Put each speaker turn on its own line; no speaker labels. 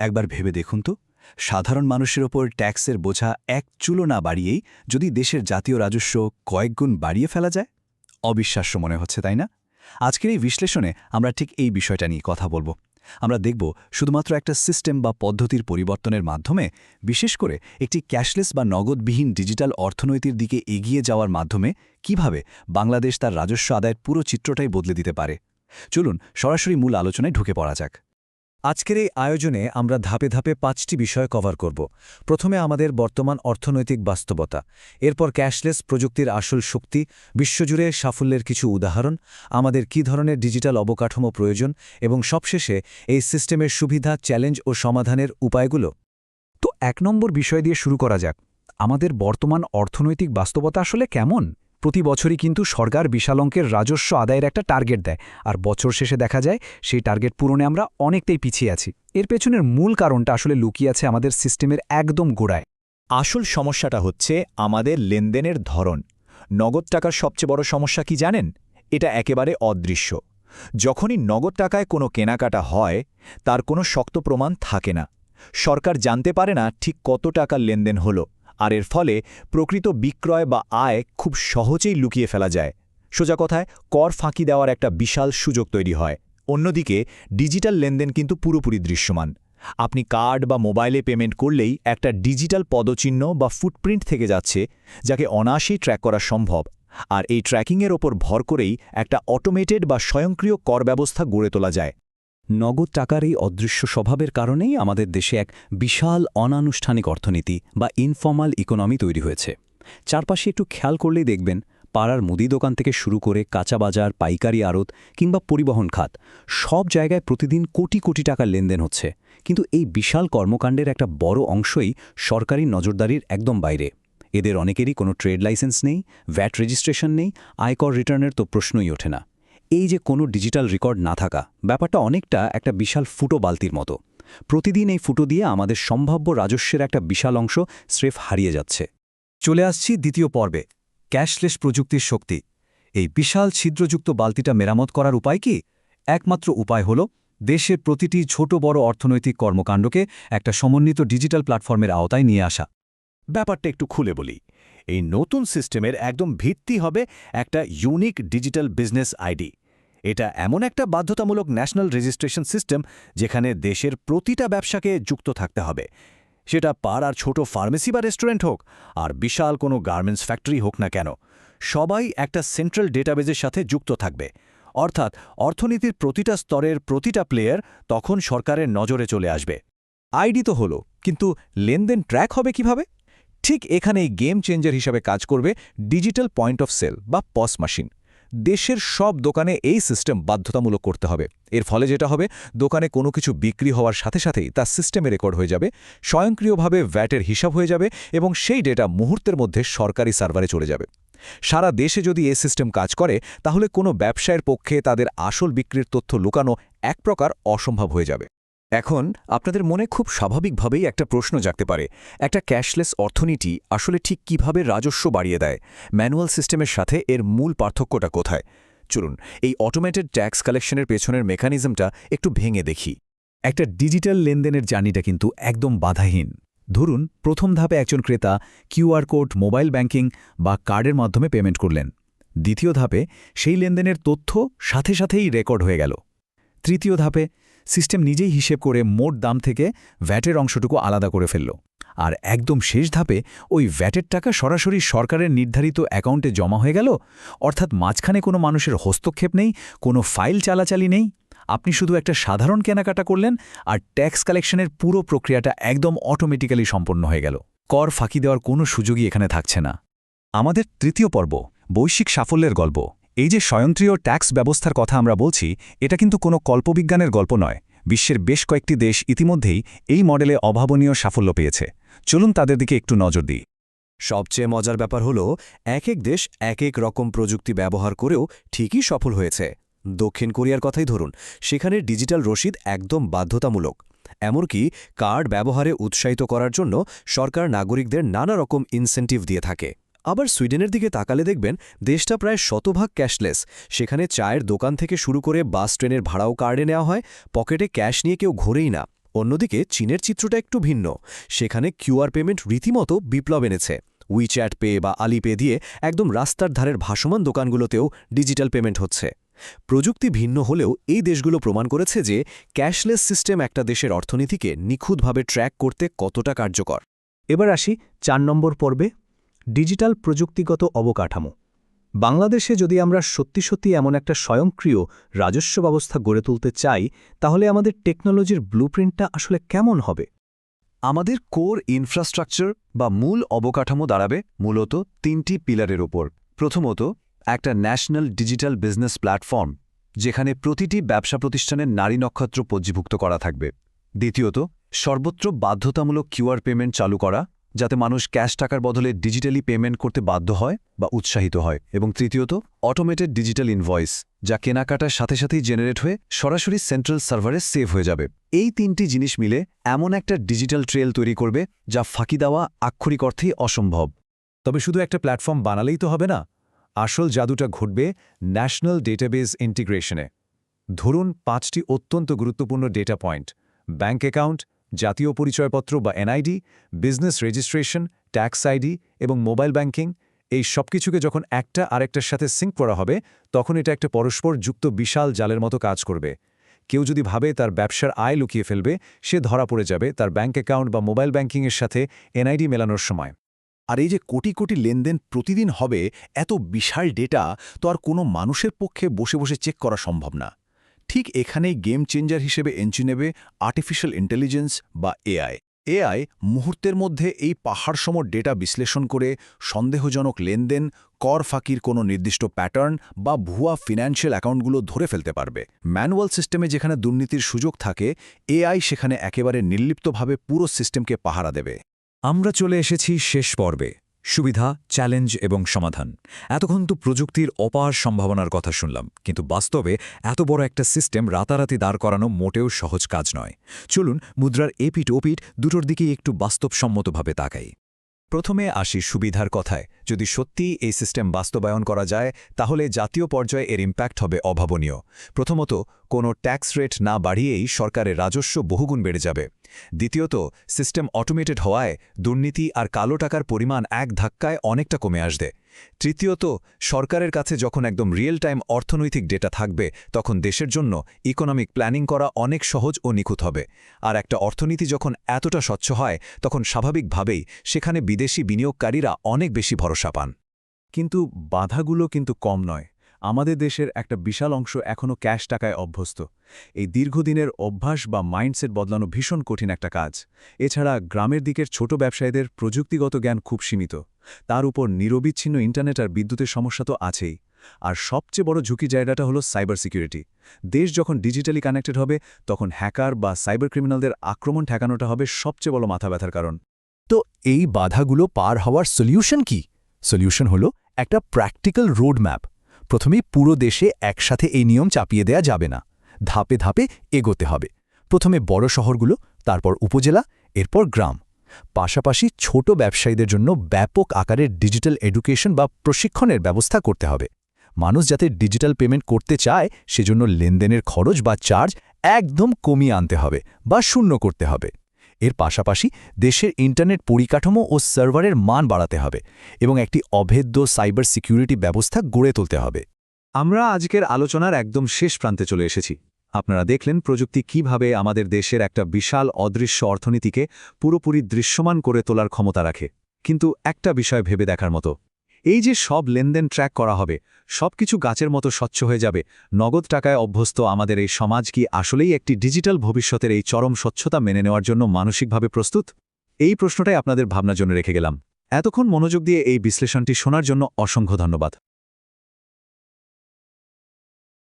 একবার ভেবে দেখুন তো, সাধারণ মানুষের ওপর ট্যাক্সের বোঝা এক চুলো না বাড়িয়েই যদি দেশের জাতীয় রাজস্ব কয়েকগুণ বাড়িয়ে ফেলা যায়। অবিশ্বাস্য মনে হচ্ছে, তাই না? আজকের এই বিশ্লেষণে আমরা ঠিক এই বিষয়টা নিয়ে কথা বলবো। আমরা দেখব শুধুমাত্র একটা সিস্টেম বা পদ্ধতির পরিবর্তনের মাধ্যমে, বিশেষ করে একটি ক্যাশলেস বা নগদবিহীন ডিজিটাল অর্থনীতির দিকে এগিয়ে যাওয়ার মাধ্যমে কিভাবে বাংলাদেশ তার রাজস্ব আদায়ের পুরো চিত্রটাই বদলে দিতে পারে। চলুন সরাসরি মূল আলোচনায় ঢুকে পড়া যাক।
আজকের এই আয়োজনে আমরা ধাপে ধাপে 5টি বিষয় কভার করব। প্রথমে আমাদের বর্তমান অর্থনৈতিক বাস্তবতা, এরপর ক্যাশলেস প্রযুক্তির আসল শক্তি, বিশ্বজুড়ে সাফল্যের কিছু উদাহরণ, আমাদের কী ধরনের ডিজিটাল অবকাঠামো প্রয়োজন এবং সবশেষে এই সিস্টেমের সুবিধা, চ্যালেঞ্জ ও সমাধানের উপায়গুলো।
তো 1 নম্বর বিষয় দিয়ে শুরু করা যাক। আমাদের বর্তমান অর্থনৈতিক বাস্তবতা আসলে কেমন? প্রতি বছরই কিন্তু সরকার বিশাল অঙ্কের রাজস্ব আদায়ের একটা টার্গেট দেয়, আর বছর শেষে দেখা যায় সেই টার্গেট পূরণে আমরা অনেকটাই পিছিয়ে আছি। এর পেছনের মূল কারণটা আসলে লুকিয়ে আছে আমাদের সিস্টেমের একদম গোড়ায়।
আসল সমস্যাটা হচ্ছে আমাদের লেনদেনের ধরন। নগদ টাকার সবচেয়ে বড় সমস্যা কি জানেন? এটা একেবারে অদৃশ্য। যখনই নগদ টাকায় কোনো কেনাকাটা হয়, তার কোনো শক্ত প্রমাণ থাকে না। সরকার জানতে পারে না ঠিক কত টাকার লেনদেন হলো, আর এর ফলে প্রকৃত বিক্রয় বা আয় খুব সহজেই লুকিয়ে ফেলা যায়। সোজা কথায়, কর ফাঁকি দেওয়ার একটা বিশাল সুযোগ তৈরি হয়। অন্যদিকে ডিজিটাল লেনদেন কিন্তু পুরোপুরি দৃশ্যমান। আপনি কার্ড বা মোবাইলে পেমেন্ট করলেই একটা ডিজিটাল পদচিহ্ন বা ফুটপ্রিন্ট থেকে যাচ্ছে, যাকে অনায়াসেই ট্র্যাক করা সম্ভব। আর এই ট্র্যাকিংয়ের ওপর ভর করেই একটা অটোমেটেড বা স্বয়ংক্রিয় কর ব্যবস্থা গড়ে তোলা যায়।
নগদ টাকার এই অদৃশ্য স্বভাবের কারণেই আমাদের দেশে এক বিশাল অনানুষ্ঠানিক অর্থনীতি বা ইনফর্মাল ইকোনমি তৈরি হয়েছে। চারপাশে একটু খেয়াল করলেই দেখবেন, পাড়ার মুদি দোকান থেকে শুরু করে কাঁচা বাজার, পাইকারি আড়ত কিংবা পরিবহন খাত, সব জায়গায় প্রতিদিন কোটি কোটি টাকার লেনদেন হচ্ছে। কিন্তু এই বিশাল কর্মকাণ্ডের একটা বড় অংশই সরকারি নজরদারির একদম বাইরে। এদের অনেকেরই কোনো ট্রেড লাইসেন্স নেই, ভ্যাট রেজিস্ট্রেশন নেই, আয়কর রিটার্নের তো প্রশ্নই ওঠে না। এই যে কোনো ডিজিটাল রেকর্ড না থাকা, ব্যাপারটা অনেকটা একটা বিশাল ফুটো বালতির মতো। প্রতিদিন এই ফুটো দিয়ে আমাদের সম্ভাব্য রাজস্বের একটা বিশাল অংশ স্রেফ হারিয়ে যাচ্ছে।
চলে আসছি দ্বিতীয় পর্বে, ক্যাশলেস প্রযুক্তির শক্তি। এই বিশাল ছিদ্রযুক্ত বালতিটা মেরামত করার উপায় কি? একমাত্র উপায় হল দেশের প্রতিটি ছোট বড় অর্থনৈতিক কর্মকাণ্ডকে একটা সমন্বিত ডিজিটাল প্ল্যাটফর্মের আওতায় নিয়ে আসা।
ব্যাপারটা একটু খুলে বলি। এই নতুন সিস্টেমের একদম ভিত্তি হবে একটা ইউনিক ডিজিটাল বিজনেস আইডি। এটা এমন একটা বাধ্যতামূলক ন্যাশনাল রেজিস্ট্রেশন সিস্টেম যেখানে দেশের প্রতিটা ব্যবসাকে যুক্ত থাকতে হবে। সেটা পাড়ার ছোট ফার্মেসি বা রেস্টুরেন্ট হোক, আর বিশাল কোনো গার্মেন্টস ফ্যাক্টরি হোক না কেন, সবাই একটা সেন্ট্রাল ডেটাবেজের সাথে যুক্ত থাকবে। অর্থাৎ অর্থনীতির প্রতিটা স্তরের প্রতিটা প্লেয়ার তখন সরকারের নজরে চলে আসবে।
আইডি তো হলো, কিন্তু লেনদেন ট্র্যাক হবে কিভাবে? ঠিক এখানেই গেম চেঞ্জার হিসাবে কাজ করবে ডিজিটাল পয়েন্ট অফ সেল বা পস মেশিন। দেশের সব দোকানে এই সিস্টেম বাধ্যতামূলক করতে হবে। এর ফলে যেটা হবে, দোকানে কোনো কিছু বিক্রি হওয়ার সাথে সাথেই তার সিস্টেমে রেকর্ড হয়ে যাবে, স্বয়ংক্রিয়ভাবে ভ্যাটের হিসাব হয়ে যাবে এবং সেই ডেটা মুহূর্তের মধ্যে সরকারি সার্ভারে চলে যাবে। সারা দেশে যদি এই সিস্টেম কাজ করে, তাহলে কোনো ব্যবসায়ের পক্ষে তাদের আসল বিক্রির তথ্য লুকানো এক প্রকার অসম্ভব হয়ে যাবে।
এখন আপনাদের মনে খুব স্বাভাবিকভাবেই একটা প্রশ্ন জাগতে পারে, একটা ক্যাশলেস অর্থনীতি আসলে ঠিক কিভাবে রাজস্ব বাড়িয়ে দেয়? ম্যানুয়াল সিস্টেমের সাথে এর মূল পার্থক্যটা কোথায়? চলুন এই অটোমেটেড ট্যাক্স কালেকশনের পেছনের মেকানিজমটা একটু ভেঙে দেখি।
একটা ডিজিটাল লেনদেনের জার্নিটা কিন্তু একদম বাধাহীন। ধরুন, প্রথম ধাপে একজন ক্রেতা কিউআর কোড, মোবাইল ব্যাংকিং বা কার্ডের মাধ্যমে পেমেন্ট করলেন। দ্বিতীয় ধাপে সেই লেনদেনের তথ্য সাথে সাথেই রেকর্ড হয়ে গেল। তৃতীয় ধাপে সিস্টেম নিজেই হিসেব করে মোট দাম থেকে ভ্যাটের অংশটুকু আলাদা করে ফেলল। আর একদম শেষ ধাপে ওই ভ্যাটের টাকা সরাসরি সরকারের নির্ধারিত অ্যাকাউন্টে জমা হয়ে গেল। অর্থাৎ মাঝখানে কোনো মানুষের হস্তক্ষেপ নেই, কোনো ফাইল চালাচালি নেই। আপনি শুধু একটা সাধারণ কেনাকাটা করলেন, আর ট্যাক্স কালেকশনের পুরো প্রক্রিয়াটা একদম অটোমেটিক্যালি সম্পন্ন হয়ে গেল। কর ফাঁকি দেওয়ার কোনো সুযোগই এখানে থাকছে না। আমাদের তৃতীয় পর্ব, বৈশ্বিক সাফল্যের গল্প। এই যে স্বয়ংক্রিয় ট্যাক্স ব্যবস্থার কথা আমরা বলছি, এটা কিন্তু কোনো কল্পবিজ্ঞানের গল্প নয়। বিশ্বের বেশ কয়েকটি দেশ ইতিমধ্যেই এই মডেলে অভাবনীয় সাফল্য পেয়েছে। চলুন তাদের দিকে একটু নজর দিই।
সবচেয়ে মজার ব্যাপার হলো, এক এক দেশ এক এক রকম প্রযুক্তি ব্যবহার করেও ঠিকই সফল হয়েছে। দক্ষিণ কোরিয়ার কথাই ধরুন, সেখানে ডিজিটাল রসিদ একদম বাধ্যতামূলক। এমনকি কার্ড ব্যবহারে উৎসাহিত করার জন্য সরকার নাগরিকদের নানা রকম ইনসেন্টিভ দিয়ে থাকে। আবার সুইডেনের দিকে তাকালে দেখবেন, দেশটা প্রায় শতভাগ ক্যাশলেস। সেখানে চায়ের দোকান থেকে শুরু করে বাস ট্রেনের ভাড়াও কার্ডে নেওয়া হয়, পকেটে ক্যাশ নিয়ে কেউ ঘোরেই না। অন্যদিকে চীনের চিত্রটা একটু ভিন্ন। সেখানে কিউআর পেমেন্ট রীতিমতো বিপ্লব এনেছে। উইচ্যাট পে বা আলিপে দিয়ে একদম রাস্তার ধারের ভাসমান দোকানগুলোতেও ডিজিটাল পেমেন্ট হচ্ছে। প্রযুক্তি ভিন্ন হলেও এই দেশগুলো প্রমাণ করেছে যে ক্যাশলেস সিস্টেম একটা দেশের অর্থনীতিকে নিখুঁতভাবে ট্র্যাক করতে কতটা কার্যকর।
এবার আসি 4 নম্বর পর্বে, ডিজিটাল প্রযুক্তিগত অবকাঠামো। বাংলাদেশে যদি আমরা সত্যি সত্যি এমন একটা স্বয়ংক্রিয় রাজস্ব ব্যবস্থা গড়ে তুলতে চাই, তাহলে আমাদের টেকনোলজির ব্লুপ্রিন্টটা আসলে কেমন হবে?
আমাদের কোর ইনফ্রাস্ট্রাকচার বা মূল অবকাঠামো দাঁড়াবে মূলত 3টি পিলারের ওপর। প্রথমত, একটা ন্যাশনাল ডিজিটাল বিজনেস প্ল্যাটফর্ম, যেখানে প্রতিটি ব্যবসা প্রতিষ্ঠানের নারী নক্ষত্র পঞ্জীভুক্ত করা থাকবে। দ্বিতীয়ত, সর্বত্র বাধ্যতামূলক কিউআর পেমেন্ট চালু করা, যাতে মানুষ ক্যাশ টাকার বদলে ডিজিটালি পেমেন্ট করতে বাধ্য হয় বা উৎসাহিত হয়। এবং তৃতীয়ত, অটোমেটেড ডিজিটাল ইনভয়েস, যা কেনাকাটার সাথে সাথেই জেনারেট হয়ে সরাসরি সেন্ট্রাল সার্ভারে সেভ হয়ে যাবে। এই 3টি জিনিস মিলে এমন একটা ডিজিটাল ট্রেল তৈরি করবে যা ফাঁকি দেওয়া আক্ষরিক অর্থেই অসম্ভব।
তবে শুধু একটা প্ল্যাটফর্ম বানালেই তো হবে না, আসল জাদুটা ঘটবে ন্যাশনাল ডেটাবেস ইন্টিগ্রেশনে। ধরুন 5টি অত্যন্ত গুরুত্বপূর্ণ ডেটা পয়েন্ট, ব্যাঙ্ক অ্যাকাউন্ট, জাতীয় পরিচয়পত্র বা NID, business registration, tax ID এবং মোবাইল ব্যাংকিং। এই সবকিছুকে যখন একটা আরেকটার সাথে সিঙ্ক করা হবে, তখন এটা একটা পরস্পর যুক্ত বিশাল জালের মতো কাজ করবে। কেউ যদি ভাবে তার ব্যবসার আয় লুকিয়ে ফেলবে, সে ধরা পড়ে যাবে তার ব্যাঙ্ক অ্যাকাউন্ট বা মোবাইল ব্যাংকিংয়ের সাথে এনআইডি মেলানোর সময়।
আর এই যে কোটি কোটি লেনদেন প্রতিদিন হবে, এত বিশাল ডেটা তো আর কোনো মানুষের পক্ষে বসে বসে চেক করা সম্ভব না। ঠিক এখানেই গেম চেঞ্জার হিসেবে এন্ট্রি নেবে আর্টিফিশিয়াল ইন্টেলিজেন্স বা এআই। এআই মুহূর্তের মধ্যে এই পাহাড়সম ডেটা বিশ্লেষণ করে সন্দেহজনক লেনদেন, কর ফাঁকির কোনো নির্দিষ্ট প্যাটার্ন বা ভুয়া ফিনান্সিয়াল অ্যাকাউন্টগুলো ধরে ফেলতে পারবে। ম্যানুয়াল সিস্টেমে যেখানে দুর্নীতির সুযোগ থাকে, এআই সেখানে একেবারে নির্লিপ্তভাবে পুরো সিস্টেমকে পাহারা দেবে।
আমরা চলে এসেছি শেষ পর্বে, সুবিধা, চ্যালেঞ্জ এবং সমাধান। এতক্ষণ তো প্রযুক্তির অপার সম্ভাবনার কথা শুনলাম, কিন্তু বাস্তবে এত বড় একটা সিস্টেম রাতারাতি দাঁড় করানো মোটেও সহজ কাজ নয়। চলুন মুদ্রার এপিঠ ওপিঠ দুটোর দিকেই একটু বাস্তবসম্মতভাবে তাকাই। প্রথমে আসি সুবিধার কথায়। যদি সত্যি এই সিস্টেম বাস্তবায়ন করা যায়, তাহলে জাতীয় পর্যায়ে এর ইম্প্যাক্ট হবে অভাবনীয়। প্রথমত, কোনো ট্যাক্স রেট না বাড়িয়েই সরকারের রাজস্ব বহুগুণ বেড়ে যাবে। দ্বিতীয়ত, সিস্টেম অটোমেটেড হওয়ায় দুর্নীতি আর কালো টাকার পরিমাণ এক ধাক্কায় অনেকটা কমে আসবে। তৃতীয়ত, সরকারের কাছে যখন একদম রিয়েল টাইম অর্থনৈতিক ডেটা থাকবে, তখন দেশের জন্য ইকোনমিক প্ল্যানিং করা অনেক সহজ ও নিখুঁত হবে। আর একটা অর্থনীতি যখন এতটা স্বচ্ছ হয়, তখন স্বাভাবিকভাবেই সেখানে বিদেশি বিনিয়োগকারীরা অনেক বেশি ভরসা পান।
কিন্তু বাধাগুলো কিন্তু কম নয়। আমাদের দেশের একটা বিশাল অংশ এখনও ক্যাশ টাকায় অভ্যস্ত। এই দীর্ঘদিনের অভ্যাস বা মাইন্ডসেট বদলানো ভীষণ কঠিন একটা কাজ। এছাড়া গ্রামের দিকের ছোট ব্যবসায়ীদের প্রযুক্তিগত জ্ঞান খুব সীমিত। তার উপর নিরবিচ্ছিন্ন ইন্টারনেট আর বিদ্যুতের সমস্যা তো আছেই। আর সবচেয়ে বড় ঝুঁকি জায়গাটা হলো সাইবার সিকিউরিটি। দেশ যখন ডিজিটালি কানেক্টেড হবে, তখন হ্যাকার বা সাইবার ক্রিমিনালদের আক্রমণ ঠেকানোটা হবে সবচেয়ে বড় মাথা ব্যথার কারণ।
তো এই বাধাগুলো পার হওয়ার সলিউশন কি? সলিউশন হলো একটা প্র্যাকটিক্যাল রোড ম্যাপ। প্রথমেই পুরো দেশে একসাথে এই নিয়ম চাপিয়ে দেয়া যাবে না, ধাপে ধাপে এগোতে হবে। প্রথমে বড় শহরগুলো, তারপর উপজেলা, এরপর গ্রাম। পাশাপাশি ছোট ব্যবসায়ীদের জন্য ব্যাপক আকারের ডিজিটাল এডুকেশন বা প্রশিক্ষণের ব্যবস্থা করতে হবে। মানুষ যাতে ডিজিটাল পেমেন্ট করতে চায়, সেজন্য লেনদেনের খরচ বা চার্জ একদম কমিয়ে আনতে হবে বা শূন্য করতে হবে। এর পাশাপাশি দেশের ইন্টারনেট পরিকাঠামো ও সার্ভারের মান বাড়াতে হবে এবং একটি অভেদ্য সাইবার সিকিউরিটি ব্যবস্থা গড়ে তুলতে হবে।
আমরা আজকের আলোচনার একদম শেষ প্রান্তে চলে এসেছি। আপনারা দেখলেন প্রযুক্তি কিভাবে আমাদের দেশের একটা বিশাল অদৃশ্য অর্থনীতিকে পুরোপুরি দৃশ্যমান করে তোলার ক্ষমতা রাখে। কিন্তু একটা বিষয় ভেবে দেখার মতো, এই যে সব লেনদেন ট্র্যাক করা হবে, সবকিছু গাছের মতো স্বচ্ছ হয়ে যাবে, নগদ টাকায় অভ্যস্ত আমাদের এই সমাজ কি আসলেই একটি ডিজিটাল ভবিষ্যতের এই চরম স্বচ্ছতা মেনে নেওয়ার জন্য মানসিকভাবে প্রস্তুত? এই প্রশ্নটাই আপনাদের ভাবনার জন্য রেখে গেলাম। এতক্ষণ মনোযোগ দিয়ে এই বিশ্লেষণটি শোনার জন্য অসংখ্য ধন্যবাদ।